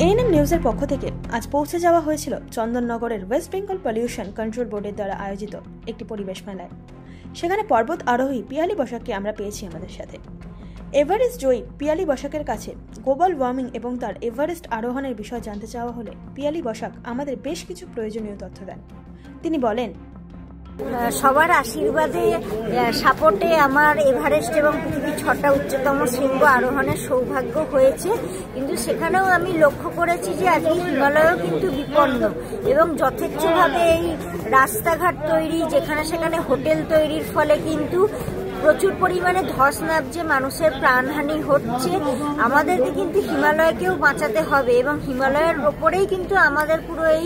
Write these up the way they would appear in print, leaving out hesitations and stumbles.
ANM নিউজের পক্ষ থেকে আজ পৌঁছে যাওয়া হয়েছিল চন্দননগরের ওয়েস্ট বেঙ্গল পলিউশন কন্ট্রোল বোর্ডের দ্বারা আয়োজিত একটি পরিবেশ মেলায়। সেখানে পর্বত আরোহী পিয়ালি বসাককে আমরা পেয়েছি আমাদের সাথে। এভারেস্ট জয়ী পিয়ালি বসাকের কাছে গ্লোবাল ওয়ার্মিং এবং তার এভারেস্ট আরোহণের বিষয় জানতে চাওয়া হলে পিয়ালি বসাক আমাদের বেশ কিছু প্রয়োজনীয় তথ্য দেন। তিনি বলেন, সবার আশীর্বাদে সাপোর্টে আমার এভারেস্ট এবং পৃথিবীর 6টা উচ্চতম শৃঙ্গ আরোহণের সৌভাগ্য হয়েছে, কিন্তু সেখানেও আমি লক্ষ্য করেছি যে আজকে হিমালয়ও কিন্তু বিপন্ন এবং যথেচ্ছভাবে এই রাস্তাঘাট তৈরি, যেখানে সেখানে হোটেল তৈরির ফলে কিন্তু প্রচুর পরিমাণে ধস নামছে, মানুষের প্রাণহানি হচ্ছে। আমাদেরকে কিন্তু হিমালয়কেও বাঁচাতে হবে এবং হিমালয়ের ওপরেই কিন্তু আমাদের পুরো এই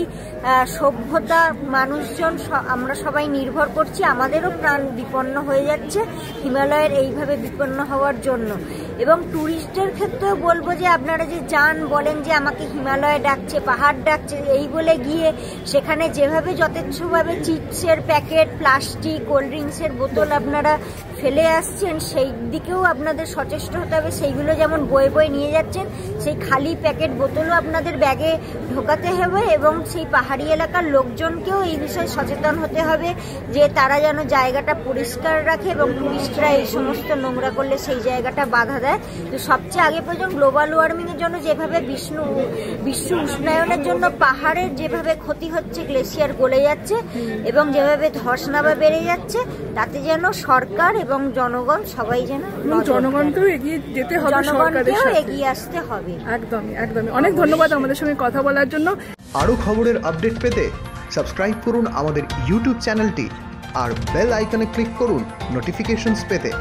সভ্যতা, মানুষজন আমরা সবাই নির্ভর করছি। আমাদেরও প্রাণ বিপন্ন হয়ে যাচ্ছে হিমালয়ের এইভাবে বিপন্ন হওয়ার জন্য। এবং ট্যুরিস্টদের ক্ষেত্রেও বলবো যে আপনারা যে যান, বলেন যে আমাকে হিমালয় ডাকছে, পাহাড় ডাকছে, এই বলে গিয়ে সেখানে যেভাবে যথেচ্ছভাবে চিপসের প্যাকেট, প্লাস্টিক, কোল্ড ড্রিঙ্কসের বোতল আপনারা ফেলে আসছেন, সেই দিকেও আপনাদের সচেষ্ট হতে হবে। সেইগুলো যেমন বয়ে বয়ে নিয়ে যাচ্ছেন, সেই খালি প্যাকেট বোতলও আপনাদের ব্যাগে ঢোকাতে হবে এবং সেই পাহাড়ি এলাকার লোকজনকেও এই বিষয়ে সচেতন হতে হবে যে তারা যেন জায়গাটা পরিষ্কার রাখে এবং টুরিস্টরা এই সমস্ত নোংরা করলে সেই জায়গাটা বাধা দেয়। তো সবচেয়ে আগে পর্যন্ত গ্লোবাল ওয়ার্মিং এর জন্য যেভাবে বিশ্ব উষ্ণায়নের জন্য পাহাড়ের যেভাবে ক্ষতি হচ্ছে, গ্লেশিয়ার গলে যাচ্ছে এবং যেভাবে ধস নামা বেড়ে যাচ্ছে, তাতে যেন সরকার এবং জনগণ সবাই যেন জনগণকেও এগিয়ে যেতে হবে, জনগণকেও এগিয়ে আসতে হবে। একদমই একদমই। অনেক ধন্যবাদ আমাদের সঙ্গে কথা বলার জন্য। আরো খবরের আপডেট পেতে সাবস্ক্রাইব করুন আমাদের ইউটিউব চ্যানেলটি আর বেল আইকনে ক্লিক করুন নোটিফিকেশনস পেতে।